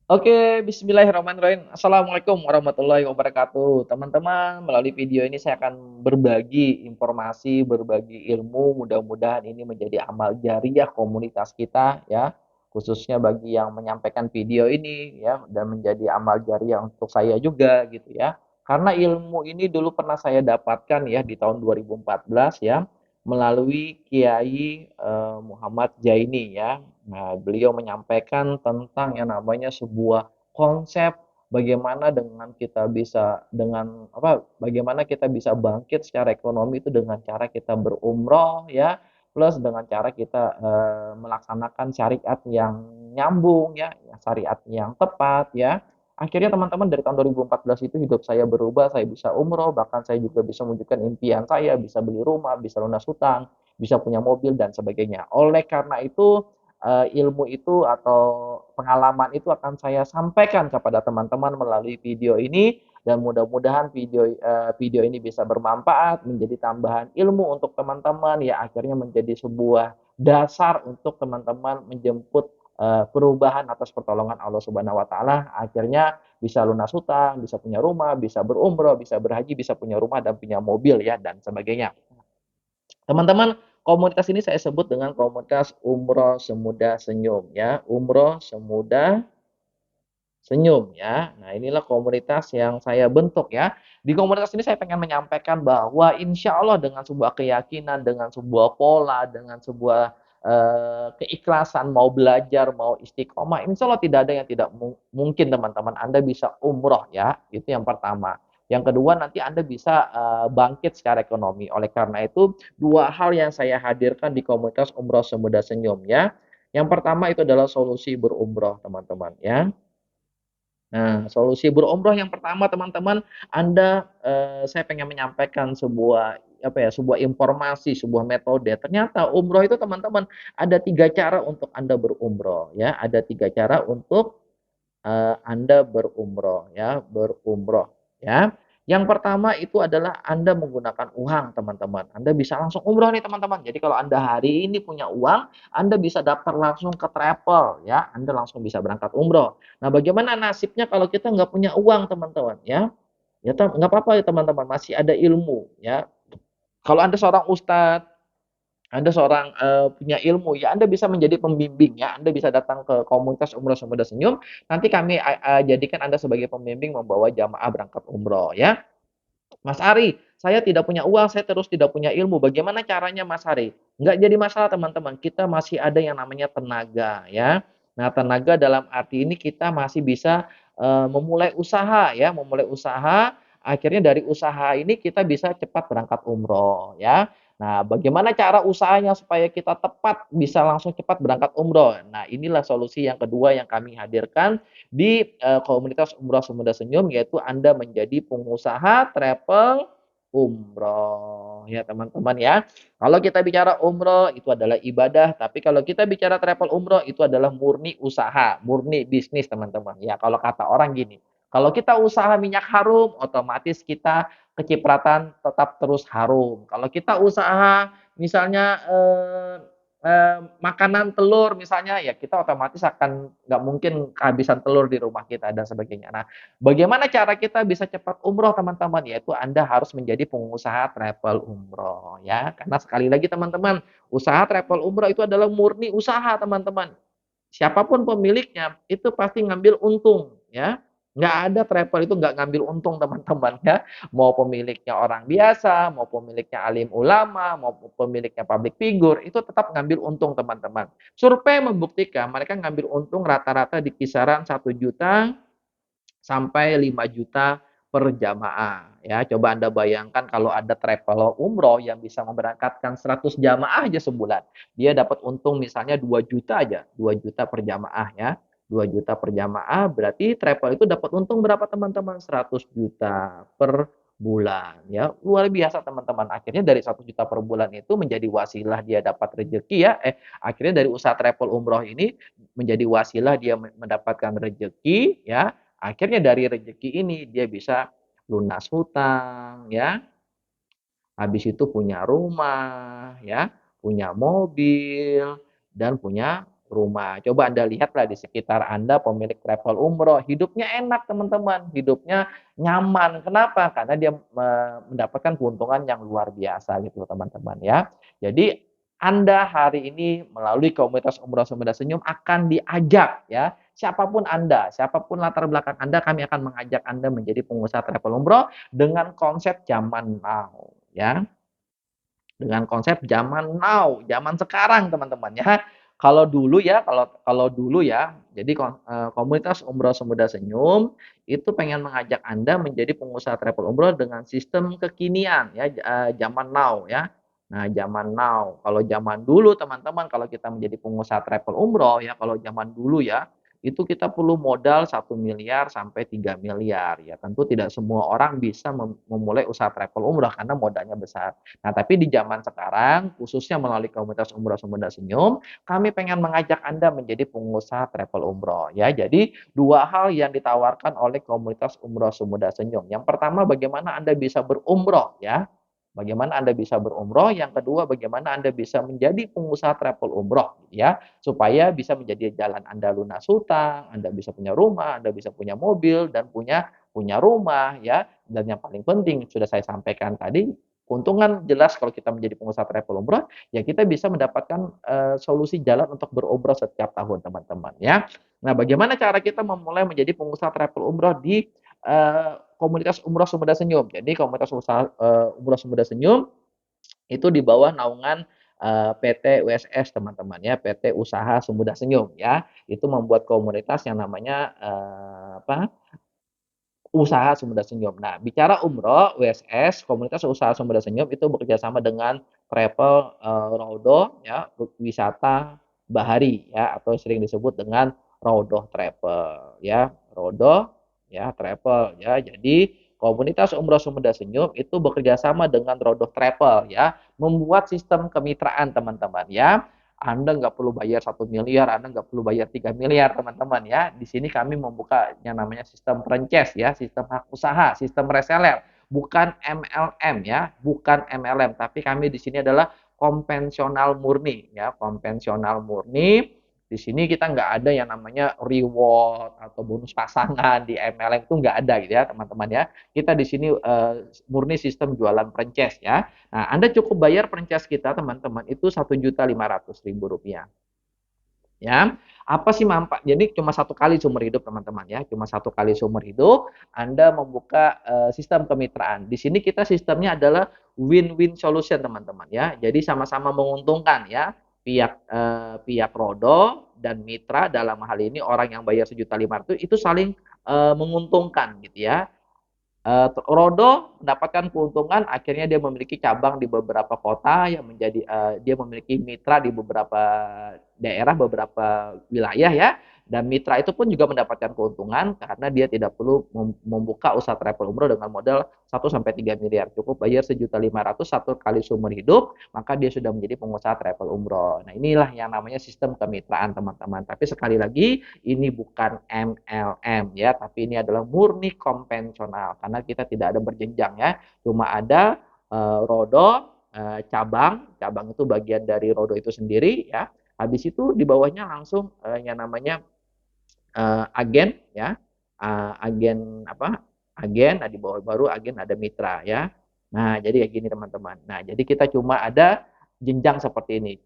Oke, bismillahirrahmanirrahim. Assalamualaikum warahmatullahi wabarakatuh. Teman-teman, melalui video ini saya akan berbagi informasi, berbagi ilmu. Mudah-mudahan ini menjadi amal jariah komunitas kita ya, khususnya bagi yang menyampaikan video ini ya, dan menjadi amal jariah untuk saya juga gitu ya. Karena ilmu ini dulu pernah saya dapatkan ya di tahun 2014 ya, melalui Kiai Muhammad Jaini ya. Nah, beliau menyampaikan tentang yang namanya sebuah konsep bagaimana dengan kita bisa dengan apa bagaimana kita bisa bangkit secara ekonomi itu dengan cara kita berumroh ya, plus dengan cara kita melaksanakan syariat yang nyambung ya, syariat yang tepat ya. Akhirnya teman-teman dari tahun 2014 itu hidup saya berubah, saya bisa umroh, bahkan saya juga bisa mewujudkan impian saya, bisa beli rumah, bisa lunas hutang, bisa punya mobil dan sebagainya. Oleh karena itu, ilmu itu atau pengalaman itu akan saya sampaikan kepada teman-teman melalui video ini dan mudah-mudahan video ini bisa bermanfaat, menjadi tambahan ilmu untuk teman-teman ya akhirnya menjadi sebuah dasar untuk teman-teman menjemput perubahan atas pertolongan Allah Subhanahu wa taala, akhirnya bisa lunas hutang, bisa punya rumah, bisa berumroh, bisa berhaji, bisa punya rumah dan punya mobil ya dan sebagainya. Teman-teman, komunitas ini saya sebut dengan komunitas Umroh Semudah Senyum ya, Umroh Semudah Senyum ya. Nah, inilah komunitas yang saya bentuk ya. Di komunitas ini saya pengen menyampaikan bahwa insya Allah dengan sebuah keyakinan, dengan sebuah pola, dengan sebuah keikhlasan mau belajar, mau istiqomah, insya Allah tidak ada yang tidak mungkin teman-teman. Anda bisa umroh ya, itu yang pertama. Yang kedua nanti Anda bisa bangkit secara ekonomi. Oleh karena itu dua hal yang saya hadirkan di komunitas Umroh Semudah Senyum ya. Yang pertama itu adalah solusi berumroh teman-teman ya. Nah, solusi berumroh yang pertama teman-teman, saya pengen menyampaikan sebuah apa ya, sebuah informasi, sebuah metode. Ternyata umroh itu teman-teman ada 3 cara untuk Anda berumroh ya, ada 3 cara untuk Anda berumroh ya, berumroh ya. Yang pertama itu adalah Anda menggunakan uang teman-teman. Anda bisa langsung umroh nih teman-teman. Jadi kalau Anda hari ini punya uang, Anda bisa daftar langsung ke travel ya. Anda langsung bisa berangkat umroh. Nah, bagaimana nasibnya kalau kita nggak punya uang teman-teman ya? Ya nggak apa-apa ya teman-teman, masih ada ilmu ya. Kalau Anda seorang ustadz, anda seorang, punya ilmu, ya Anda bisa menjadi pembimbing ya, Anda bisa datang ke komunitas Umroh Semudah Senyum, nanti kami jadikan Anda sebagai pembimbing membawa jamaah berangkat umroh ya. Mas Ari, saya tidak punya uang, saya terus tidak punya ilmu, bagaimana caranya Mas Ari? Nggak jadi masalah teman-teman, kita masih ada yang namanya tenaga ya. Nah, tenaga dalam arti ini kita masih bisa, memulai usaha ya, memulai usaha, akhirnya dari usaha ini kita bisa cepat berangkat umroh ya. Nah, bagaimana cara usahanya supaya kita tepat bisa langsung cepat berangkat umroh? Nah, inilah solusi yang kedua yang kami hadirkan di komunitas Umroh Semudah Senyum, yaitu Anda menjadi pengusaha travel umroh ya teman-teman ya. Kalau kita bicara umroh itu adalah ibadah, tapi kalau kita bicara travel umroh itu adalah murni usaha, murni bisnis teman-teman. Ya kalau kata orang gini, kalau kita usaha minyak harum, otomatis kita kecipratan tetap terus harum. Kalau kita usaha misalnya makanan telur misalnya, ya kita otomatis akan nggak mungkin kehabisan telur di rumah kita dan sebagainya. Nah, bagaimana cara kita bisa cepat umroh teman-teman? Yaitu Anda harus menjadi pengusaha travel umroh ya. Karena sekali lagi teman-teman, usaha travel umroh itu adalah murni usaha teman-teman. Siapapun pemiliknya itu pasti ngambil untung ya. Nggak ada travel itu nggak ngambil untung teman-teman ya. Mau pemiliknya orang biasa, mau pemiliknya alim ulama, mau pemiliknya public figure, itu tetap ngambil untung teman-teman. Survei membuktikan mereka ngambil untung rata-rata di kisaran 1 juta sampai 5 juta per jamaah ya. Coba Anda bayangkan kalau ada travel umroh yang bisa memberangkatkan 100 jamaah aja sebulan. Dia dapat untung misalnya 2 juta aja, 2 juta per jamaah ya. 2 juta per jamaah berarti travel itu dapat untung berapa teman-teman? 100 juta per bulan ya. Luar biasa teman-teman. Akhirnya dari 1 juta per bulan itu menjadi wasilah dia dapat rezeki ya. Akhirnya dari usaha travel umroh ini menjadi wasilah dia mendapatkan rezeki ya. Akhirnya dari rezeki ini dia bisa lunas hutang ya, habis itu punya rumah ya, punya mobil dan punya rumah. Coba Anda lihatlah di sekitar Anda pemilik travel umroh, hidupnya enak teman-teman, hidupnya nyaman. Kenapa? Karena dia mendapatkan keuntungan yang luar biasa gitu teman-teman ya. Jadi Anda hari ini melalui komunitas Umroh Sumber Senyum akan diajak ya, siapapun Anda, siapapun latar belakang Anda, kami akan mengajak Anda menjadi pengusaha travel umroh dengan konsep zaman now ya. Dengan konsep zaman now, zaman sekarang teman-teman ya. Kalau dulu ya, kalau dulu ya, jadi komunitas Umroh Semudah Senyum itu pengen mengajak Anda menjadi pengusaha travel umroh dengan sistem kekinian ya, zaman now ya. Nah, zaman now. Kalau zaman dulu teman-teman, kalau kita menjadi pengusaha travel umroh ya, kalau zaman dulu ya, itu kita perlu modal 1 miliar sampai 3 miliar ya. Tentu tidak semua orang bisa memulai usaha travel umroh karena modalnya besar. Nah, tapi di zaman sekarang, khususnya melalui komunitas Umroh Sumber Senyum, kami pengen mengajak Anda menjadi pengusaha travel umroh ya. Jadi, dua hal yang ditawarkan oleh komunitas Umroh Sumber Senyum. Yang pertama, bagaimana Anda bisa berumroh ya. Bagaimana Anda bisa berumroh, yang kedua bagaimana Anda bisa menjadi pengusaha travel umroh gitu ya, supaya bisa menjadi jalan Anda lunas hutang, Anda bisa punya rumah, Anda bisa punya mobil dan punya punya rumah ya. Dan yang paling penting sudah saya sampaikan tadi, keuntungan jelas kalau kita menjadi pengusaha travel umroh, ya kita bisa mendapatkan solusi jalan untuk berumroh setiap tahun teman-teman ya. Nah, bagaimana cara kita memulai menjadi pengusaha travel umroh di komunitas Umroh Sumber Senyum. Jadi komunitas Umroh Sumber Senyum itu di bawah naungan PT USS teman-teman ya, PT Usaha Sumber Senyum ya. Itu membuat komunitas yang namanya apa? Usaha Sumber Senyum. Nah, bicara umroh, USS, Komunitas Usaha Sumber Senyum itu bekerja sama dengan travel Rodo ya, wisata bahari ya, atau sering disebut dengan Rodo Travel ya, Rodo ya Travel ya. Jadi Komunitas Umroh Sumber Senyum itu bekerja sama dengan Rodo Travel ya, membuat sistem kemitraan teman-teman ya. Anda nggak perlu bayar 1 miliar, Anda nggak perlu bayar 3 miliar teman-teman ya. Di sini kami membuka yang namanya sistem franchise ya, sistem hak usaha, sistem reseller, bukan MLM ya, bukan MLM, tapi kami di sini adalah konvensional murni ya, konvensional murni. Di sini kita nggak ada yang namanya reward atau bonus pasangan di MLM itu nggak ada gitu ya teman-teman ya. Kita di sini murni sistem jualan franchise ya. Nah, Anda cukup bayar franchise kita teman-teman itu Rp1.500.000 ya. Apa sih manfaat? Jadi cuma satu kali seumur hidup teman-teman ya, cuma satu kali seumur hidup Anda membuka sistem kemitraan. Di sini kita sistemnya adalah win-win solution teman-teman ya. Jadi sama-sama menguntungkan ya. Pihak Rodo dan mitra dalam hal ini orang yang bayar 1.500.000 itu saling menguntungkan gitu ya. Rodo mendapatkan keuntungan, akhirnya dia memiliki cabang di beberapa kota yang menjadi dia memiliki mitra di beberapa daerah, beberapa wilayah ya. Dan mitra itu pun juga mendapatkan keuntungan karena dia tidak perlu membuka usaha travel umroh dengan modal 1 sampai 3 miliar. Cukup bayar 1.500.000 satu kali seumur hidup, maka dia sudah menjadi pengusaha travel umroh. Nah, inilah yang namanya sistem kemitraan teman-teman. Tapi sekali lagi, ini bukan MLM ya, tapi ini adalah murni konvensional karena kita tidak ada berjenjang ya. Cuma ada Rodo cabang itu bagian dari Rodo itu sendiri ya. Habis itu di bawahnya langsung yang namanya agen ya, agen apa, agen, nah di bawah baru agen ada mitra ya. Nah, jadi kayak gini teman-teman. Nah, jadi kita cuma ada jenjang seperti ini.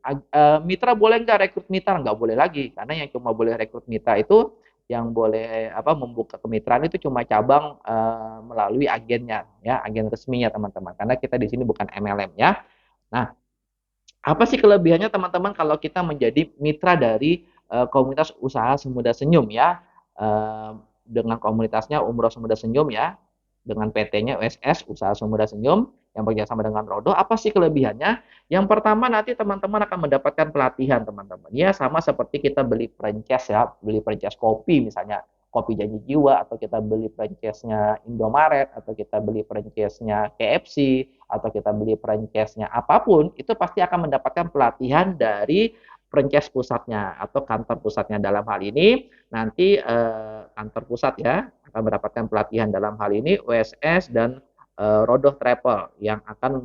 Mitra boleh nggak rekrut mitra? Nggak boleh lagi, karena yang cuma boleh rekrut mitra itu yang boleh apa membuka kemitraan itu cuma cabang melalui agennya ya, agen resminya teman-teman. Karena kita di sini bukan MLM ya. Nah, apa sih kelebihannya teman-teman kalau kita menjadi mitra dari komunitas usaha Semudah Senyum ya? Dengan komunitasnya Umroh Semudah Senyum ya, dengan PT-nya USS Usaha Semudah Senyum yang bekerjasama dengan Rodo. Apa sih kelebihannya? Yang pertama nanti teman-teman akan mendapatkan pelatihan teman-teman. Ya sama seperti kita beli franchise ya, beli franchise kopi misalnya. Kopi Janji Jiwa, atau kita beli franchise-nya Indomaret, atau kita beli franchise-nya KFC, atau kita beli franchise-nya apapun, itu pasti akan mendapatkan pelatihan dari franchise pusatnya atau kantor pusatnya. Dalam hal ini nanti kantor pusat ya akan mendapatkan pelatihan dalam hal ini USS dan Rodo Travel yang akan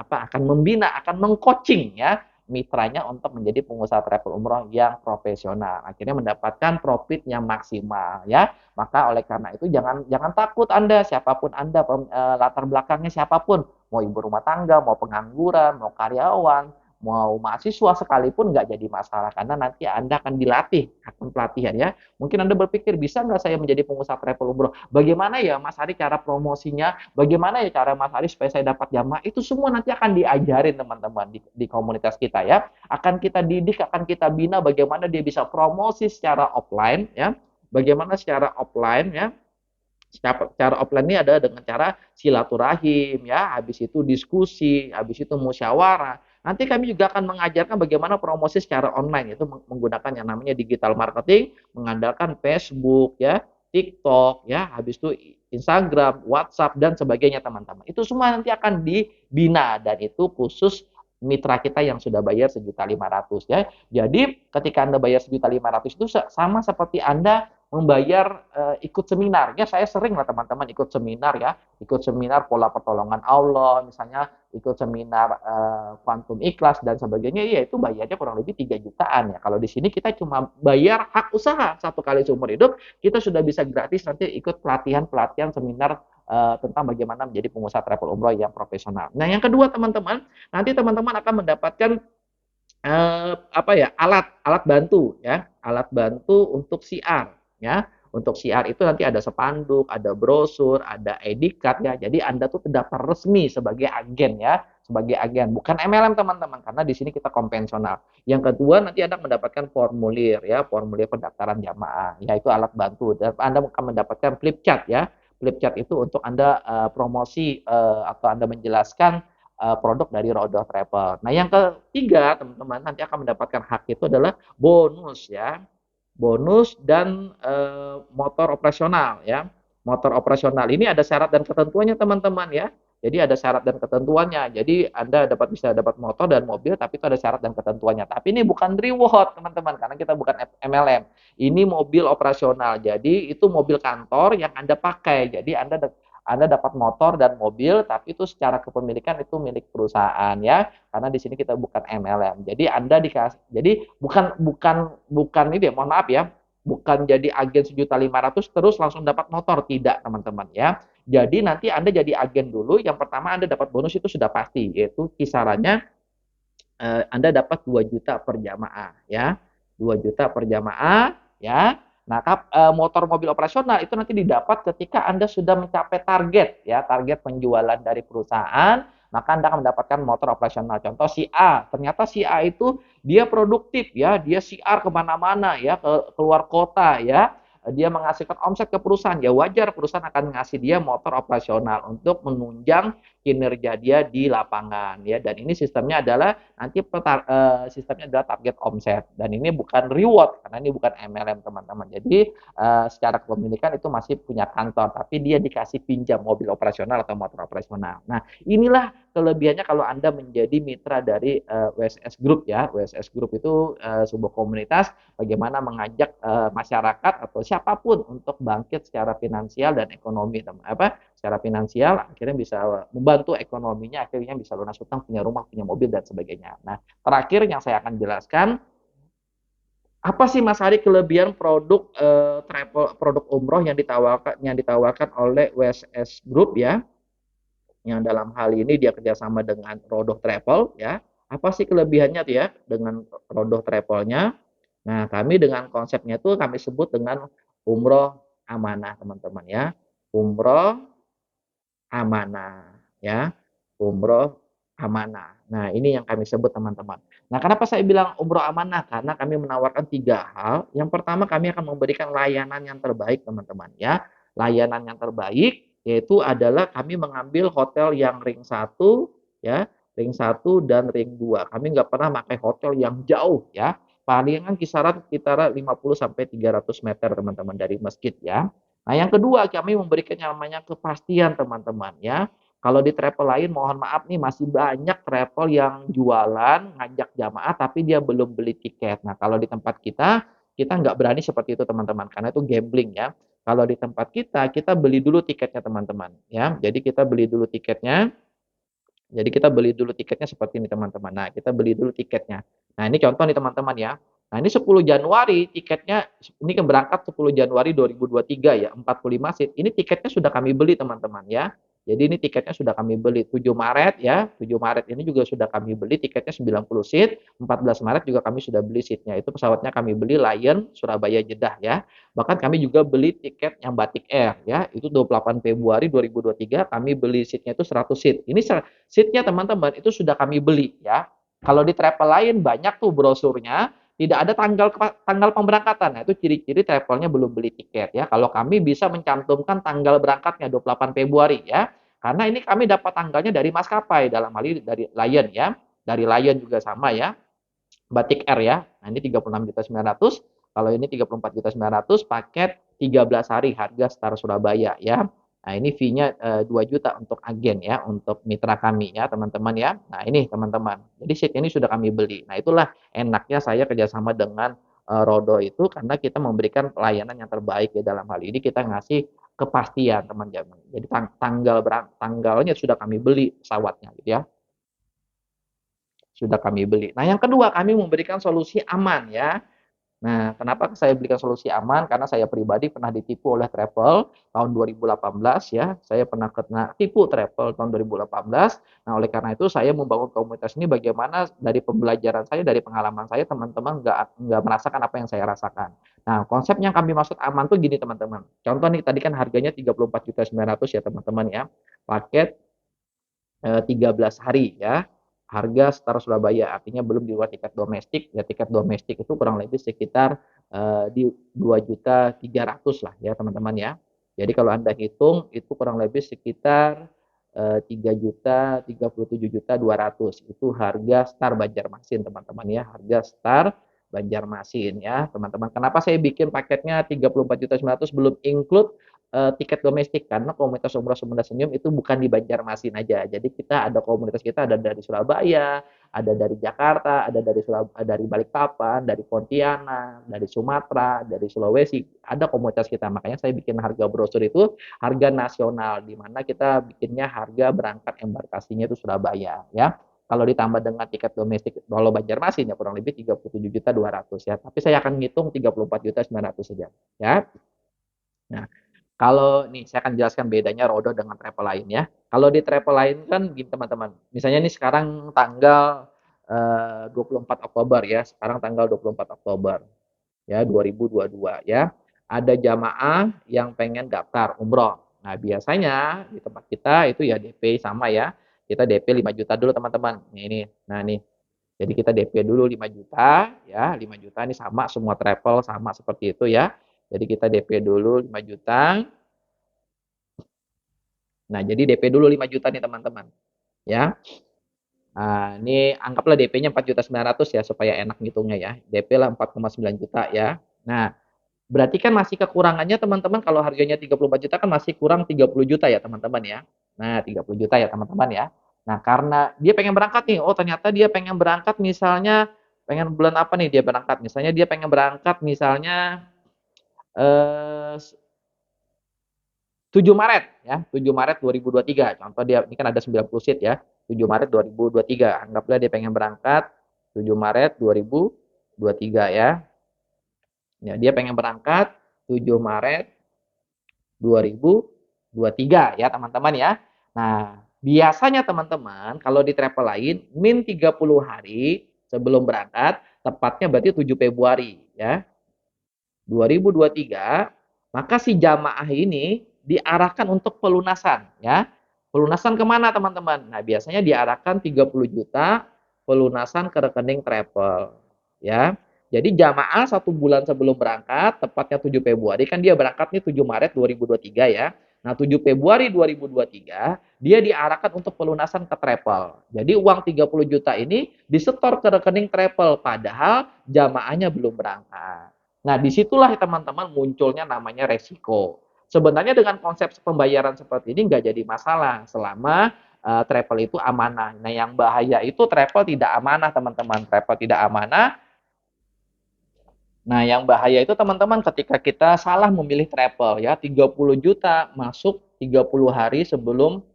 akan membina, akan mengcoaching ya mitranya untuk menjadi pengusaha travel umroh yang profesional. Akhirnya mendapatkan profit yang maksimal ya. Maka oleh karena itu jangan jangan takut Anda, siapapun Anda, latar belakangnya siapapun, mau ibu rumah tangga, mau pengangguran, mau karyawan, mau mahasiswa sekalipun nggak jadi masalah karena nanti Anda akan dilatih, akan pelatihan ya. Mungkin Anda berpikir bisa nggak saya menjadi pengusaha travel umroh? Bagaimana ya Mas Ari cara promosinya? Bagaimana ya cara Mas Ari supaya saya dapat jamaah? Itu semua nanti akan diajarin teman-teman di komunitas kita ya. Akan kita didik, akan kita bina bagaimana dia bisa promosi secara offline ya. Bagaimana secara offline ya, cara offline ini ada dengan cara silaturahim ya, habis itu diskusi, habis itu musyawarah. Nanti kami juga akan mengajarkan bagaimana promosi secara online, itu menggunakan yang namanya digital marketing, mengandalkan Facebook ya, TikTok ya, habis itu Instagram, WhatsApp dan sebagainya teman-teman. Itu semua nanti akan dibina dan itu khusus mitra kita yang sudah bayar 1.500.000 ya. Jadi ketika Anda bayar 1.500.000 itu sama seperti Anda membayar ikut seminar. Ya saya sering lah teman-teman ikut seminar ya, ikut seminar pola pertolongan Allah, misalnya ikut seminar kuantum ikhlas dan sebagainya, ya itu bayarnya kurang lebih 3 jutaan ya. Kalau di sini kita cuma bayar hak usaha satu kali seumur hidup, kita sudah bisa gratis nanti ikut pelatihan-pelatihan seminar tentang bagaimana menjadi pengusaha travel umroh yang profesional. Nah, yang kedua teman-teman, nanti teman-teman akan mendapatkan apa ya, alat bantu ya, alat bantu untuk siar ya. Untuk siar itu nanti ada spanduk, ada brosur, ada ID card ya. Jadi Anda tuh terdaftar resmi sebagai agen ya, sebagai agen, bukan MLM teman-teman, karena di sini kita konvensional. Yang kedua nanti Anda mendapatkan formulir ya, formulir pendaftaran jamaah, yaitu alat bantu. Dan Anda akan mendapatkan flip chart ya. Flip chart itu untuk Anda promosi atau Anda menjelaskan produk dari Rodo Travel. Nah, yang ketiga, teman-teman nanti akan mendapatkan hak itu adalah bonus ya. Bonus dan motor operasional ya. Motor operasional ini ada syarat dan ketentuannya teman-teman ya. Jadi ada syarat dan ketentuannya. Jadi Anda bisa dapat motor dan mobil tapi itu ada syarat dan ketentuannya. Tapi ini bukan reward teman-teman karena kita bukan MLM. Ini mobil operasional. Jadi itu mobil kantor yang Anda pakai. Jadi Anda dapat motor dan mobil, tapi itu secara kepemilikan itu milik perusahaan ya, karena di sini kita bukan MLM. Jadi Anda dikasih, jadi bukan ini ya, mohon maaf ya, bukan jadi agen 1.500.000 terus langsung dapat motor, tidak teman-teman ya. Jadi nanti Anda jadi agen dulu, yang pertama Anda dapat bonus itu sudah pasti, yaitu kisarannya Anda dapat 2 juta per jamaah ya. 2 juta per jamaah ya. Nah, motor mobil operasional itu nanti didapat ketika Anda sudah mencapai target ya, target penjualan dari perusahaan, maka Anda akan mendapatkan motor operasional. Contoh si A, ternyata si A itu dia produktif ya, dia siar kemana-mana ya, keluar kota ya, dia menghasilkan omset ke perusahaan, ya wajar perusahaan akan ngasih dia motor operasional untuk menunjang kinerja dia di lapangan ya. Dan ini sistemnya adalah nanti sistemnya adalah target omset dan ini bukan reward karena ini bukan MLM teman-teman. Jadi secara kepemilikan itu masih punya kantor tapi dia dikasih pinjam mobil operasional atau motor operasional. Nah, inilah kelebihannya kalau Anda menjadi mitra dari WSS Group ya. WSS Group itu sebuah komunitas bagaimana mengajak masyarakat atau siapapun untuk bangkit secara finansial dan ekonomi secara finansial akhirnya bisa membantu ekonominya, akhirnya bisa lunas hutang, punya rumah, punya mobil dan sebagainya. Nah, terakhir yang saya akan jelaskan apa sih Mas Hari kelebihan produk produk umroh yang ditawarkan oleh WSS Group ya, yang dalam hal ini dia kerjasama dengan Rodoh Travel ya. Apa sih kelebihannya tuh ya dengan Rodoh Travelnya? Nah, kami dengan konsepnya itu kami sebut dengan umroh amanah teman-teman ya. Umroh amanah ya. Umroh amanah. Nah, ini yang kami sebut teman-teman. Nah, kenapa saya bilang umroh amanah? Karena kami menawarkan 3 hal. Yang pertama kami akan memberikan layanan yang terbaik teman-teman ya. Layanan yang terbaik yaitu adalah kami mengambil hotel yang ring 1 ya, ring 1 dan ring 2. Kami nggak pernah pakai hotel yang jauh ya. Palingan kisaran sekitar 50 sampai 300 meter teman-teman dari masjid ya. Nah, yang kedua kami memberikan yang namanya kepastian teman-teman ya. Kalau di travel lain mohon maaf nih masih banyak travel yang jualan, ngajak jamaah tapi dia belum beli tiket. Nah, kalau di tempat kita nggak berani seperti itu teman-teman karena itu gambling ya. Kalau di tempat kita beli dulu tiketnya teman-teman ya. Jadi kita beli dulu tiketnya, Jadi kita beli dulu tiketnya seperti ini teman-teman. Nah, kita beli dulu tiketnya. Nah, ini contoh nih teman-teman ya. Nah, ini 10 Januari tiketnya, ini kan berangkat 10 Januari 2023 ya, 45 seat. Ini tiketnya sudah kami beli teman-teman ya. Jadi ini tiketnya sudah kami beli 7 Maret ya. 7 Maret ini juga sudah kami beli tiketnya 90 seat. 14 Maret juga kami sudah beli seatnya. Itu pesawatnya kami beli Lion Surabaya Jeddah ya. Bahkan kami juga beli tiket yang Batik Air ya. Itu 28 Februari 2023 kami beli seatnya itu 100 seat. Ini seatnya teman-teman itu sudah kami beli ya. Kalau di travel lain banyak tuh brosurnya, tidak ada tanggal pemberangkatan. Nah, itu ciri-ciri travelnya belum beli tiket ya. Kalau kami bisa mencantumkan tanggal berangkatnya 28 Februari ya. Karena ini kami dapat tanggalnya dari maskapai, dalam hal ini dari Lion ya. Dari Lion juga sama ya. Batik Air ya. Nah, ini 36.900.000. Kalau ini 34.900.000 paket 13 hari harga Star Surabaya ya. Nah, ini fee-nya 2 juta untuk agen ya, untuk mitra kami ya, teman-teman ya. Nah, ini teman-teman. Jadi seat ini sudah kami beli. Nah, itulah enaknya saya kerjasama dengan Rodo itu karena kita memberikan pelayanan yang terbaik ya, dalam hal ini kita ngasih kepastian teman-teman. Jadi tanggalnya sudah kami beli pesawatnya gitu ya. Sudah kami beli. Nah, yang kedua kami memberikan solusi aman ya. Nah, kenapa saya berikan solusi aman? Karena saya pribadi pernah ditipu oleh travel tahun 2018 ya. Saya pernah kena tipu travel tahun 2018. Nah, oleh karena itu saya membangun komunitas ini bagaimana dari pembelajaran saya, dari pengalaman saya, teman-teman nggak merasakan apa yang saya rasakan. Nah, konsep yang kami maksud aman tuh gini teman-teman. Contoh nih, tadi kan harganya 34.900.000 ya teman-teman ya. Paket 13 hari ya. Harga Star Surabaya, artinya belum di luar tiket domestik. Ya, tiket domestik itu kurang lebih sekitar di 2.300.000 lah ya teman-teman ya. Jadi kalau Anda hitung itu kurang lebih sekitar 3.037.200.000 itu harga Star Banjarmasin teman-teman ya, harga Star Banjarmasin ya teman-teman. Kenapa saya bikin paketnya 34.900.000 belum include tiket domestik, karena komunitas umroh Sumber Senyum itu bukan di Banjarmasin aja. Jadi kita ada komunitas, kita ada dari Surabaya, ada dari Jakarta, ada dari Balikpapan, dari Pontianak, dari Sumatera, dari Sulawesi. Ada komunitas kita. Makanya saya bikin harga brosur itu harga nasional, di mana kita bikinnya harga berangkat embarkasinya itu Surabaya ya. Kalau ditambah dengan tiket domestik kalau Banjarmasin ya kurang lebih 37.200.000 ya. Tapi saya akan ngitung 34.900.000 saja ya. Nah, kalau nih saya akan jelaskan bedanya Rodo dengan travel lain ya. Kalau di travel lain kan gini teman-teman. Misalnya nih sekarang tanggal 24 Oktober ya. Sekarang tanggal 24 Oktober ya 2022 ya. Ada jamaah yang pengen daftar umroh. Nah, biasanya di tempat kita itu ya DP sama ya. Kita DP 5 juta dulu teman-teman. Nih. Nah, nih. Jadi kita DP dulu 5 juta ya. 5 juta ini sama semua travel sama seperti itu ya. Jadi kita DP dulu 5 juta. Nah, jadi DP dulu 5 juta nih teman-teman, ya. Nah, ini anggaplah DP-nya 4.900.000 ya supaya enak ngitungnya ya. DP lah 4,9 juta ya. Nah, berarti kan masih kekurangannya teman-teman kalau harganya 34 juta kan masih kurang 30 juta ya teman-teman ya. Nah, 30 juta ya teman-teman ya. Nah, karena dia pengen berangkat nih, oh ternyata dia pengen berangkat misalnya pengen bulan apa nih dia berangkat? Misalnya dia pengen berangkat misalnya eh 7 Maret ya, 7 Maret 2023. Contoh dia ini kan ada 90 seat ya. 7 Maret 2023. Anggaplah dia pengen berangkat 7 Maret 2023 ya. Ya, dia pengen berangkat 7 Maret 2023 ya, teman-teman ya. Nah, biasanya teman-teman kalau di travel lain min 30 hari sebelum berangkat, tepatnya berarti 7 Februari ya. 2023, maka si jamaah ini diarahkan untuk pelunasan ya. Pelunasan kemana teman-teman? Nah, biasanya diarahkan 30 juta pelunasan ke rekening travel ya. Jadi jamaah 1 bulan sebelum berangkat, tepatnya 7 Februari, kan dia berangkat nih 7 Maret 2023 ya. Nah, 7 Februari 2023, dia diarahkan untuk pelunasan ke travel. Jadi uang 30 juta ini disetor ke rekening travel, padahal jamaahnya belum berangkat. Nah, disitulah teman-teman munculnya namanya resiko. Sebenarnya dengan konsep pembayaran seperti ini nggak jadi masalah selama travel itu amanah. Nah, yang bahaya itu travel tidak amanah, teman-teman. Travel tidak amanah. Nah, yang bahaya itu teman-teman ketika kita salah memilih travel ya, 30 juta masuk 30 hari sebelum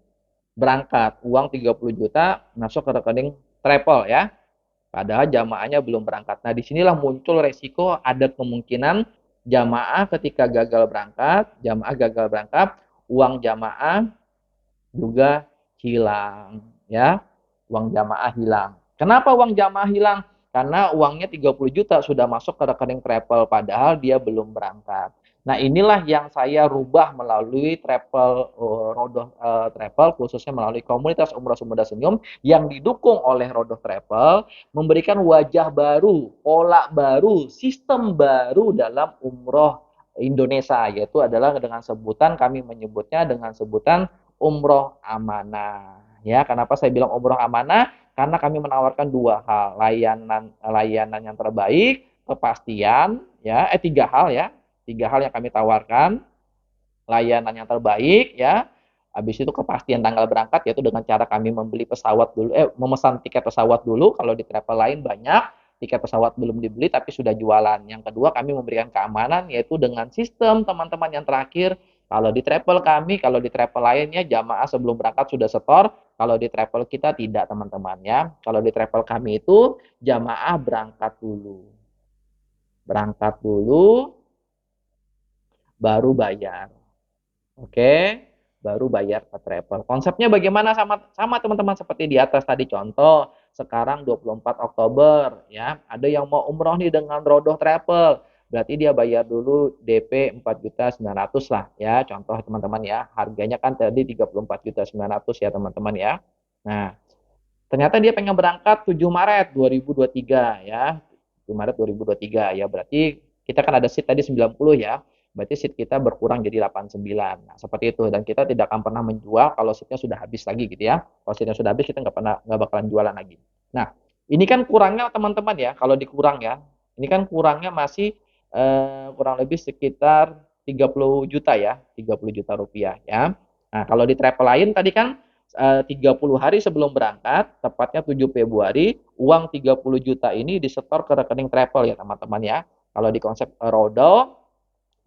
berangkat, uang 30 juta masuk ke rekening travel ya. Padahal jamaahnya belum berangkat. Nah, disinilah muncul resiko ada kemungkinan jamaah ketika gagal berangkat, uang jamaah juga hilang ya. Uang jamaah hilang. Kenapa uang jamaah hilang? Karena uangnya 30 juta sudah masuk ke rekening travel padahal dia belum berangkat. Nah, inilah yang saya rubah melalui Rodoh Travel, khususnya melalui komunitas Umroh Sumber Senyum yang didukung oleh Rodoh Travel, memberikan wajah baru, pola baru, sistem baru dalam umroh Indonesia, yaitu adalah dengan sebutan, kami menyebutnya dengan sebutan umroh amanah. Ya, kenapa saya bilang umroh amanah? Karena kami menawarkan dua hal, layanan layanan yang terbaik, kepastian, ya, tiga hal ya, tiga hal yang kami tawarkan, layanan yang terbaik, ya, habis itu kepastian tanggal berangkat, yaitu dengan cara kami membeli pesawat dulu, memesan tiket pesawat dulu, kalau di travel lain banyak, tiket pesawat belum dibeli tapi sudah jualan. Yang kedua, kami memberikan keamanan, yaitu dengan sistem teman-teman yang terakhir, kalau di travel lainnya jamaah sebelum berangkat sudah setor, kalau di travel kita tidak teman-teman ya. Kalau di travel kami itu jamaah berangkat dulu. Berangkat dulu, baru bayar. Oke, baru bayar ke travel. Konsepnya bagaimana sama sama teman-teman seperti di atas tadi contoh. Sekarang 24 Oktober ya. Ada yang mau umroh nih dengan Rodoh Travel. Berarti dia bayar dulu DP 4.900.000 lah ya. Contoh teman-teman ya. Harganya kan tadi 34.900.000 ya teman-teman ya. Nah, ternyata dia pengen berangkat 7 Maret 2023 ya. 7 Maret 2023 ya. Berarti kita kan ada seat tadi 90 ya. Berarti seat kita berkurang jadi 89. Nah, seperti itu. Dan kita tidak akan pernah menjual kalau seatnya sudah habis lagi gitu ya. Kalau seatnya sudah habis kita nggak bakalan jualan lagi. Nah, ini kan kurangnya teman-teman ya. Kalau dikurang ya. Ini kan kurangnya masih kurang lebih sekitar 30 juta ya. 30 juta rupiah ya. Nah, kalau di travel lain tadi kan 30 hari sebelum berangkat, tepatnya 7 Februari, uang 30 juta ini disetor ke rekening travel ya teman-teman ya. Kalau di konsep Rodo,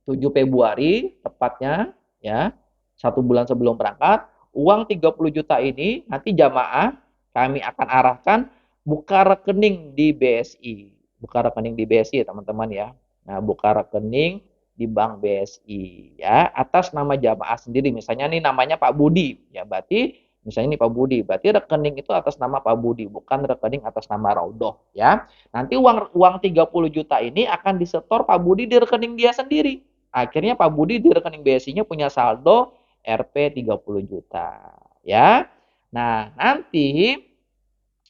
7 Februari tepatnya ya, 1 bulan sebelum berangkat, uang 30 juta ini nanti jamaah kami akan arahkan buka rekening di BSI. Buka rekening di BSI ya teman-teman ya. Nah, buka rekening di Bank BSI ya atas nama jamaah sendiri. Misalnya nih namanya Pak Budi ya, berarti misalnya ini Pak Budi, berarti rekening itu atas nama Pak Budi, bukan rekening atas nama Raudoh ya. Nanti uang uang 30 juta ini akan disetor Pak Budi di rekening dia sendiri. Akhirnya Pak Budi di rekening BSI-nya punya saldo Rp 30 juta ya. Nah, nanti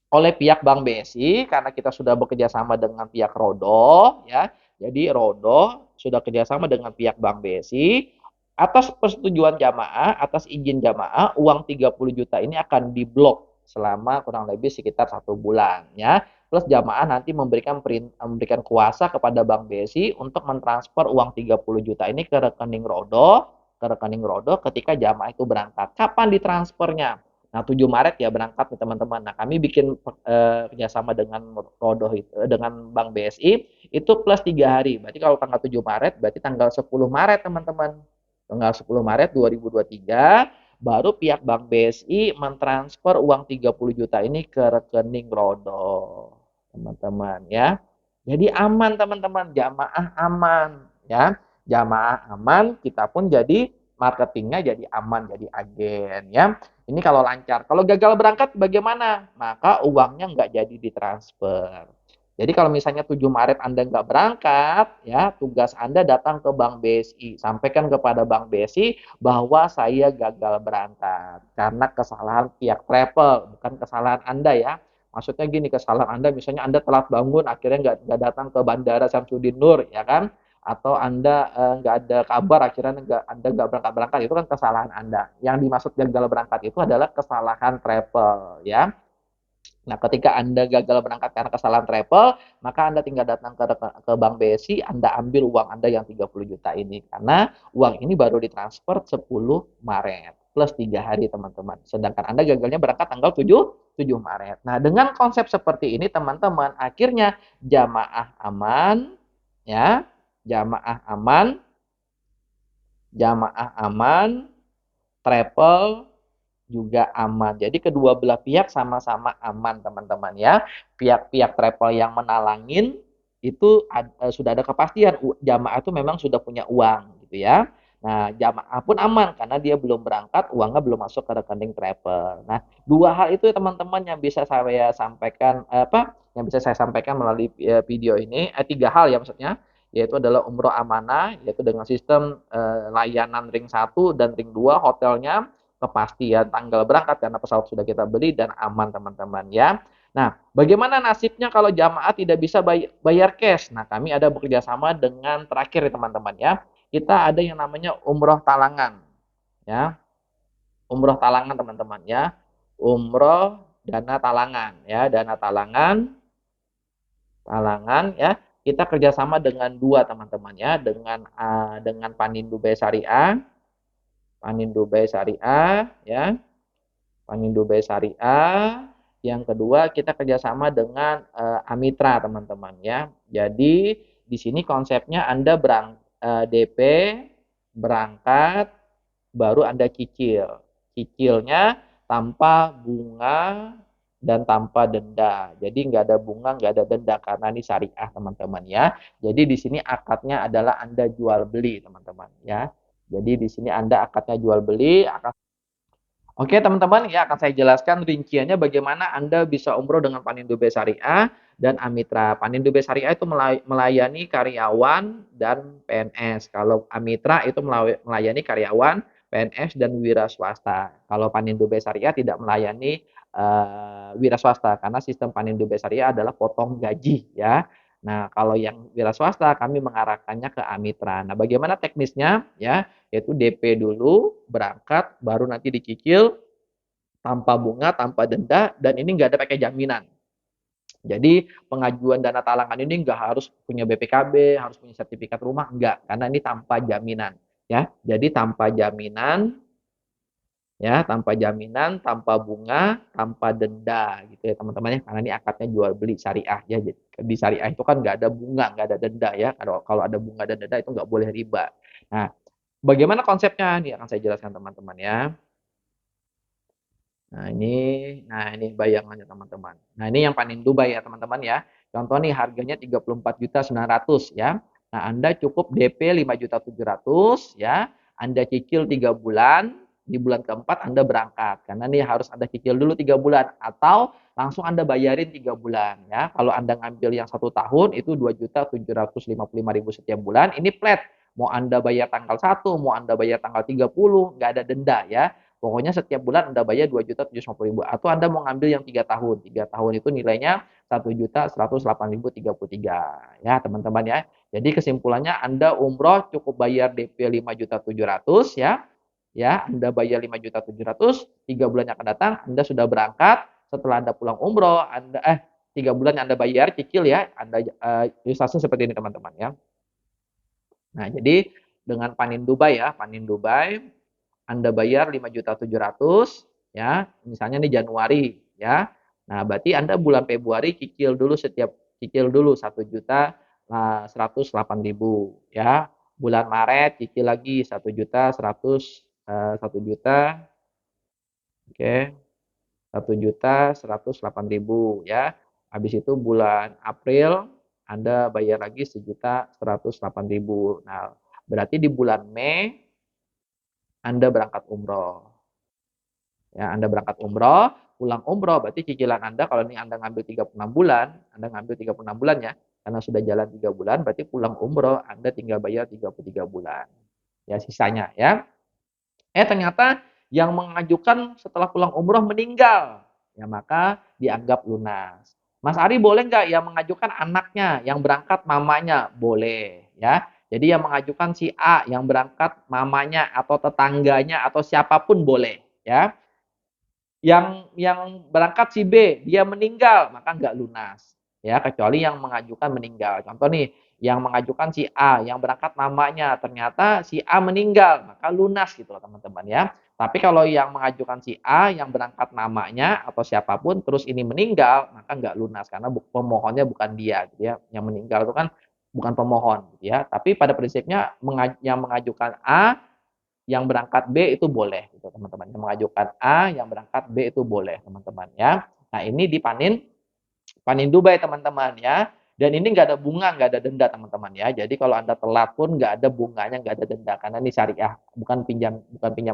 oleh pihak Bank BSI karena kita sudah bekerja sama dengan pihak Rodo ya. Jadi Rodo sudah kerjasama dengan pihak Bank BSI atas persetujuan jamaah, atas izin jamaah, uang 30 juta ini akan diblok selama kurang lebih sekitar 1 bulan ya. Plus jamaah nanti memberikan kuasa kepada Bank BSI untuk mentransfer uang 30 juta ini ke rekening Rodo ketika jamaah itu berangkat. Kapan ditransfernya? Nah, 7 Maret ya berangkat nih teman-teman. Nah, kami bikin kerjasama dengan Rodoh dengan Bank BSI itu plus 3 hari. Berarti kalau tanggal 7 Maret berarti tanggal 10 Maret teman-teman. Tanggal 10 Maret 2023 baru pihak Bank BSI mentransfer uang 30 juta ini ke rekening Rodoh. Teman-teman ya. Jadi aman teman-teman, jamaah aman ya. Jamaah aman, kita pun jadi marketingnya jadi aman, jadi agen ya. Ini kalau lancar. Kalau gagal berangkat bagaimana? Maka uangnya nggak jadi ditransfer. Jadi kalau misalnya 7 Maret Anda nggak berangkat, ya tugas Anda datang ke Bank BSI. Sampaikan kepada Bank BSI bahwa saya gagal berangkat. Karena kesalahan pihak travel, bukan kesalahan Anda ya. Maksudnya gini, kesalahan Anda misalnya Anda telat bangun, akhirnya nggak datang ke Bandara Samsudin Nur, ya kan? Atau Anda nggak ada kabar akhirnya Anda nggak berangkat-berangkat, itu kan kesalahan Anda. Yang dimaksud gagal berangkat itu adalah kesalahan travel ya. Nah, ketika Anda gagal berangkat karena kesalahan travel, maka Anda tinggal datang ke Bank BSI, Anda ambil uang Anda yang 30 juta ini. Karena uang ini baru ditransfer 10 Maret. Plus 3 hari, teman-teman. Sedangkan Anda gagalnya berangkat tanggal 7 Maret. Nah, dengan konsep seperti ini, teman-teman, akhirnya jamaah aman, ya, jamaah aman, jamaah aman, travel juga aman. Jadi kedua belah pihak sama-sama aman, teman-teman ya. Pihak-pihak travel yang menalangin itu sudah ada kepastian jamaah itu memang sudah punya uang gitu ya. Nah, jamaah pun aman karena dia belum berangkat, uangnya belum masuk ke rekening travel. Nah, dua hal itu ya teman-teman yang bisa saya sampaikan yang bisa saya sampaikan melalui video ini, tiga hal ya maksudnya, yaitu adalah umroh amanah, yaitu dengan sistem layanan ring 1 dan ring 2 hotelnya, kepastian tanggal berangkat karena pesawat sudah kita beli dan aman teman-teman ya. Nah, bagaimana nasibnya kalau jamaah tidak bisa bayar cash? Nah, kami ada bekerjasama dengan terakhir ya teman-teman ya. Kita ada yang namanya umroh talangan ya. Umroh talangan teman-teman ya. Umroh dana talangan ya, dana talangan ya. Kita kerjasama dengan dua teman-teman ya, dengan Panindu Bay Syariah, Panindu Bay Syariah ya, Panindu Bay Syariah. Yang kedua, kita kerjasama dengan Amitra, teman-teman ya. Jadi di sini konsepnya Anda DP, berangkat, baru Anda cicil. Cicilnya tanpa bunga dan tanpa denda. Jadi nggak ada bunga, nggak ada denda karena ini syariah, teman-teman ya. Jadi di sini akadnya adalah Anda jual beli, teman-teman ya. Jadi di sini Anda akadnya jual beli, Oke teman-teman, ya akan saya jelaskan rinciannya bagaimana Anda bisa umroh dengan Panindu B Syariah dan Amitra. Panindu B Syariah itu melayani karyawan dan PNS. Kalau Amitra itu melayani karyawan, PNS dan wira swasta. Kalau Panindu B Syariah tidak melayani wira swasta karena sistem Panindu B Syariah adalah potong gaji ya. Nah, kalau yang wira swasta kami mengarahkannya ke Amitra. Nah, bagaimana teknisnya ya? Yaitu DP dulu, berangkat, baru nanti dicicil tanpa bunga, tanpa denda, dan ini nggak ada pakai jaminan. Jadi pengajuan dana talangan ini nggak harus punya BPKB, harus punya sertifikat rumah, enggak, karena ini tanpa jaminan. Ya, jadi tanpa jaminan, ya, tanpa jaminan, tanpa bunga, tanpa denda, gitu ya teman-teman ya. Karena ini akadnya jual beli syariah ya. Di syariah itu kan nggak ada bunga, nggak ada denda ya. Kalau ada bunga dan denda itu nggak boleh riba. Nah, bagaimana konsepnya? Ini akan saya jelaskan teman-teman ya. Nah ini bayangannya teman-teman. Nah ini yang panen Dubai ya teman-teman ya. Contoh nih harganya 34.900.000 ya. Nah Anda cukup DP 5.700.000 ya. Anda cicil 3 bulan. Di bulan keempat Anda berangkat. Karena nih harus Anda cicil dulu 3 bulan. Atau langsung Anda bayarin 3 bulan ya. Kalau Anda ngambil yang 1 tahun itu 2.755.000 setiap bulan. Ini flat. Mau Anda bayar tanggal 1, mau Anda bayar tanggal 30, nggak ada denda ya. Pokoknya setiap bulan Anda bayar 2.750.000 atau Anda mau ngambil yang 3 tahun. 3 tahun itu nilainya 1.108.033 ya, teman-teman ya. Jadi kesimpulannya Anda umroh cukup bayar DP 5.700.000 ya. Ya, Anda bayar 5.700.000, 3 bulan yang akan datang Anda sudah berangkat. Setelah Anda pulang umroh, 3 bulan yang Anda bayar cicil ya, Anda ilustrasi seperti ini teman-teman ya. Nah, jadi dengan Panin Dubai ya, Panin Dubai anda bayar 5.700.000 ya, misalnya nih Januari ya. Nah, berarti Anda bulan Februari cicil dulu 1.108.000 ya. Bulan Maret cicil lagi 1.100.000 oke. 1.108.000 ya. Habis itu bulan April Anda bayar lagi 1.108.000. Nah, berarti di bulan Mei Anda berangkat umroh. Ya, Anda berangkat umroh, pulang umroh, berarti cicilan Anda kalau ini Anda ngambil 36 bulan, Anda ngambil 36 bulan ya, karena sudah jalan 3 bulan, berarti pulang umroh Anda tinggal bayar 33 bulan. Ya, sisanya ya. Ternyata yang mengajukan setelah pulang umroh meninggal, ya maka dianggap lunas. Mas Ari boleh nggak yang mengajukan anaknya, yang berangkat mamanya? Boleh ya. Jadi yang mengajukan si A, yang berangkat mamanya atau tetangganya atau siapapun boleh ya. Yang berangkat si B, dia meninggal, maka nggak lunas. Ya, kecuali yang mengajukan meninggal. Contoh nih, yang mengajukan si A, yang berangkat mamanya, ternyata si A meninggal, maka lunas gitu loh teman-teman ya. Tapi kalau yang mengajukan si A, yang berangkat mamanya atau siapapun, terus ini meninggal, maka nggak lunas karena pemohonnya bukan dia, gitu ya. Yang meninggal itu kan bukan pemohon, gitu ya. Tapi pada prinsipnya yang mengajukan A, yang berangkat B itu boleh gitu teman-teman. Yang mengajukan A, yang berangkat B itu boleh, teman-teman ya. Nah, ini di Panin Dubai teman-teman ya. Dan ini nggak ada bunga, nggak ada denda teman-teman ya. Jadi kalau Anda telat pun nggak ada bunganya, nggak ada denda karena ini syariah, bukan pinjam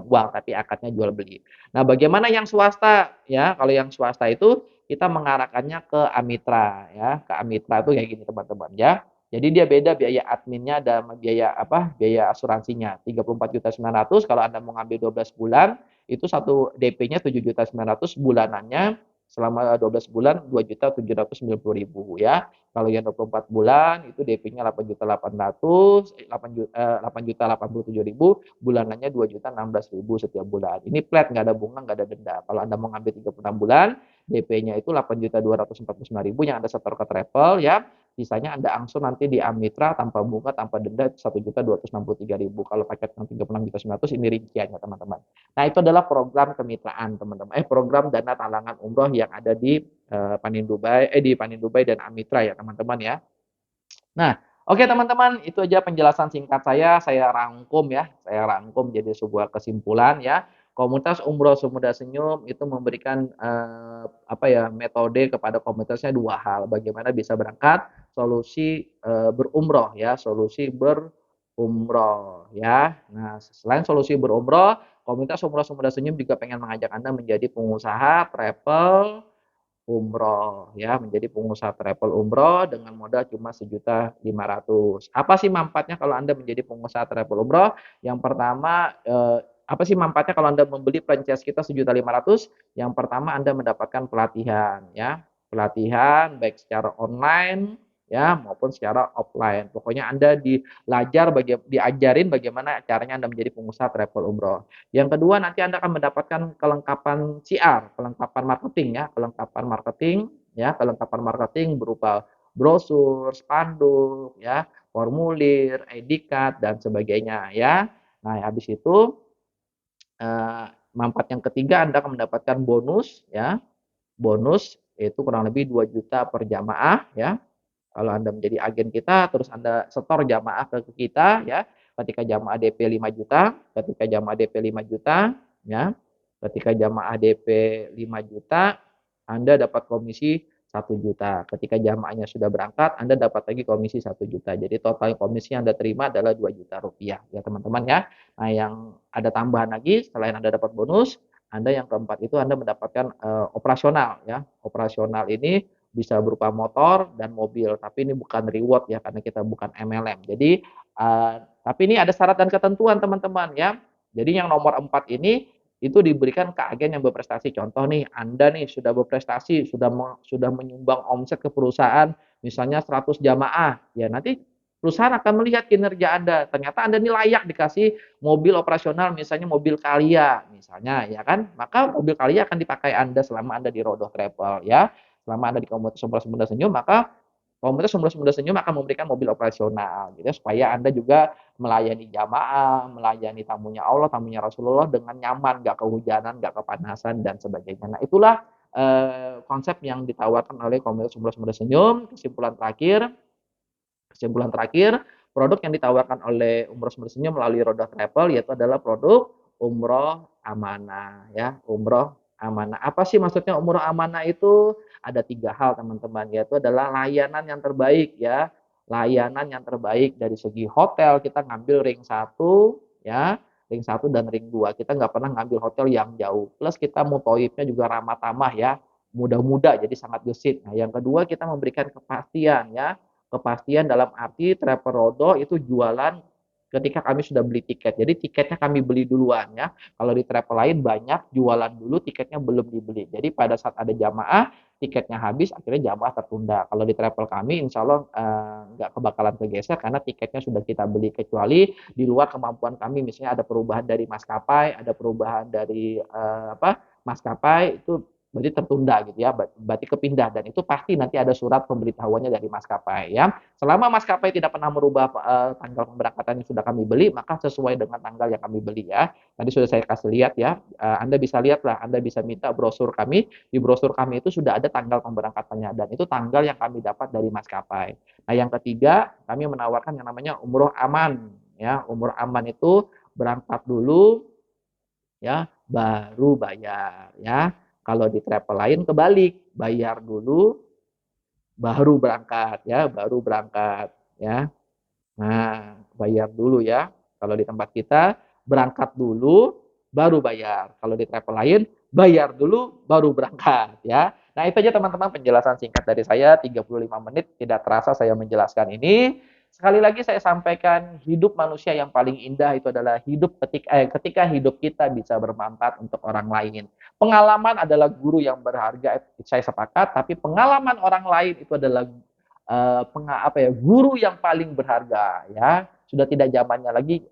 uang tapi akadnya jual beli. Nah, bagaimana yang swasta ya? Kalau yang swasta itu kita mengarahkannya ke Amitra ya. Ke Amitra itu kayak gini teman-teman ya. Jadi dia beda biaya adminnya dan biaya apa? Biaya asuransinya. 34.900.000 kalau Anda mau ngambil 12 bulan itu satu DP-nya 7.900.000 bulanannya selama 12 bulan 2.790.000 ya. Kalau yang 24 bulan itu DP-nya 8.800 8.087.000 bulanannya 2.016.000 setiap bulan. Ini flat nggak ada bunga, nggak ada denda. Kalau Anda mau ngambil 36 bulan, DP-nya itu 8.249.000 yang Anda setor ke travel ya. Sisanya Anda angsur nanti di Amitra tanpa bunga, tanpa denda 1.263.000. Kalau paket yang 36.900 ini rinciannya teman-teman. Nah, itu adalah program kemitraan, teman-teman. Program dana talangan umroh yang ada di Panin Dubai dan Amitra ya, teman-teman ya. Nah, oke teman-teman, itu aja penjelasan singkat saya rangkum ya. Saya rangkum jadi sebuah kesimpulan ya. Komunitas Umroh Sumber Senyum itu memberikan apa ya, metode kepada komunitasnya dua hal. Bagaimana bisa berangkat, solusi berumroh ya, solusi berumroh ya. Nah, selain solusi berumroh, komunitas Umroh Sumber Senyum juga pengen mengajak Anda menjadi pengusaha travel umroh ya, menjadi pengusaha travel umroh dengan modal cuma 1.500.000. Apa sih manfaatnya kalau Anda menjadi pengusaha travel umroh? Yang pertama, apa sih manfaatnya kalau Anda membeli franchise kita 1.500.000? Yang pertama Anda mendapatkan pelatihan ya. Pelatihan baik secara online ya maupun secara offline. Pokoknya Anda diajarin bagaimana caranya Anda menjadi pengusaha travel umroh. Yang kedua nanti Anda akan mendapatkan kelengkapan CR, kelengkapan marketing ya, kelengkapan marketing berupa brosur, spanduk ya, formulir, ID card dan sebagainya ya. Nah, habis itu manfaat yang ketiga Anda akan mendapatkan bonus ya. Bonus itu kurang lebih 2 juta per jamaah ya. Kalau Anda menjadi agen kita, terus Anda setor jamaah ke kita, ya, ketika jamaah DP 5 juta, ketika jamaah DP 5 juta, ya, ketika jamaah DP 5 juta, Anda dapat komisi 1 juta. Ketika jamaahnya sudah berangkat, Anda dapat lagi komisi 1 juta. Jadi total komisi yang Anda terima adalah 2 juta rupiah, ya teman-teman ya. Nah, yang ada tambahan lagi, selain Anda dapat bonus, Anda yang keempat itu Anda mendapatkan operasional, ya. Operasional ini bisa berupa motor dan mobil, tapi ini bukan reward ya karena kita bukan MLM. Jadi tapi ini ada syarat dan ketentuan teman-teman ya. Jadi yang nomor 4 ini itu diberikan ke agen yang berprestasi. Contoh nih, Anda nih sudah berprestasi, sudah menyumbang omset ke perusahaan misalnya 100 jamaah. Ya nanti perusahaan akan melihat kinerja Anda. Ternyata Anda ini layak dikasih mobil operasional misalnya mobil Kalia misalnya ya kan. Maka mobil Kalia akan dipakai Anda selama Anda di Rodoh Travel ya. Selama Anda di komunitas Sumber Senyum, maka komunitas Sumber Senyum akan memberikan mobil operasional gitu ya, supaya Anda juga melayani jamaah, melayani tamunya Allah, tamunya Rasulullah dengan nyaman, nggak kehujanan, nggak kepanasan dan sebagainya. Nah, itulah konsep yang ditawarkan oleh komunitas Sumber Senyum. Kesimpulan terakhir, produk yang ditawarkan oleh Umroh Sumber Senyum melalui Roda Travel yaitu adalah produk umroh amanah ya, umroh amanah. Apa sih maksudnya umroh amanah itu? Ada 3 hal teman-teman, yaitu adalah layanan yang terbaik ya. Layanan yang terbaik dari segi hotel kita ngambil ring 1 ya, ring 1 dan ring 2. Kita nggak pernah ngambil hotel yang jauh. Plus kita mutoibnya juga ramah tamah ya, muda-muda jadi sangat gesit. Nah, yang kedua kita memberikan kepastian ya. Kepastian dalam arti Travelodo itu jualan ketika kami sudah beli tiket. Jadi tiketnya kami beli duluan ya. Kalau di travel lain banyak jualan dulu tiketnya belum dibeli. Jadi pada saat ada jamaah tiketnya habis akhirnya jamaah tertunda. Kalau di travel kami insya Allah nggak kebakalan kegeser karena tiketnya sudah kita beli kecuali di luar kemampuan kami misalnya ada perubahan dari maskapai, ada perubahan dari maskapai itu berarti tertunda gitu ya, berarti kepindah dan itu pasti nanti ada surat pemberitahuannya dari maskapai ya. Selama maskapai tidak pernah merubah tanggal pemberangkatan yang sudah kami beli, maka sesuai dengan tanggal yang kami beli ya. Tadi sudah saya kasih lihat ya, Anda bisa lihat lah, Anda bisa minta brosur kami, di brosur kami itu sudah ada tanggal pemberangkatannya dan itu tanggal yang kami dapat dari maskapai. Nah, yang ketiga, kami menawarkan yang namanya umroh aman ya. Umroh aman itu berangkat dulu ya, baru bayar ya. Kalau di travel lain kebalik, bayar dulu baru berangkat ya, baru berangkat ya. Nah, bayar dulu ya. Kalau di tempat kita berangkat dulu baru bayar. Kalau di travel lain bayar dulu baru berangkat ya. Nah, itu aja teman-teman penjelasan singkat dari saya 35 menit tidak terasa saya menjelaskan ini. Sekali lagi saya sampaikan hidup manusia yang paling indah itu adalah ketika hidup kita bisa bermanfaat untuk orang lain. Pengalaman adalah guru yang berharga, saya sepakat, tapi pengalaman orang lain itu adalah guru yang paling berharga ya. Sudah tidak zamannya lagi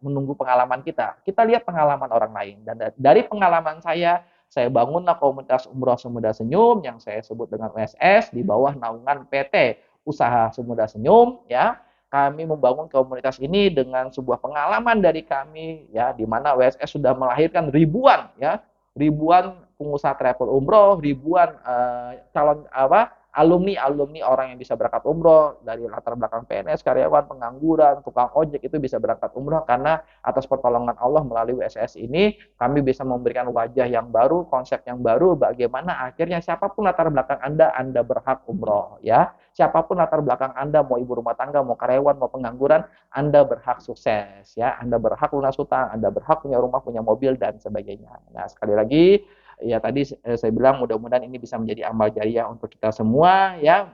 menunggu pengalaman kita. Kita lihat pengalaman orang lain dan dari pengalaman saya bangunlah komunitas Umroh Semudah Senyum yang saya sebut dengan USS di bawah naungan PT Usaha Semudah Senyum ya. Kami membangun komunitas ini dengan sebuah pengalaman dari kami ya, di mana USS sudah melahirkan ribuan pengusaha travel umroh, ribuan calon alumni orang yang bisa berangkat umroh dari latar belakang PNS, karyawan, pengangguran, tukang ojek itu bisa berangkat umroh karena atas pertolongan Allah melalui WSS ini kami bisa memberikan wajah yang baru, konsep yang baru, bagaimana akhirnya siapapun latar belakang Anda berhak umroh ya. Siapapun latar belakang Anda, mau ibu rumah tangga, mau karyawan, mau pengangguran, Anda berhak sukses ya. Anda berhak lunas hutang, Anda berhak punya rumah, punya mobil dan sebagainya. Nah, sekali lagi ya tadi saya bilang mudah-mudahan ini bisa menjadi amal jariah untuk kita semua ya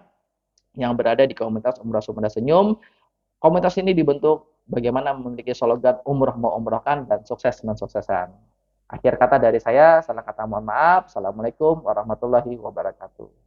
yang berada di komunitas Umroh Sumber Senyum. Komunitas ini dibentuk bagaimana memiliki slogan umroh mau umrohkan dan sukses mensukseskan. Akhir kata dari saya, salah kata mohon maaf. Assalamualaikum warahmatullahi wabarakatuh.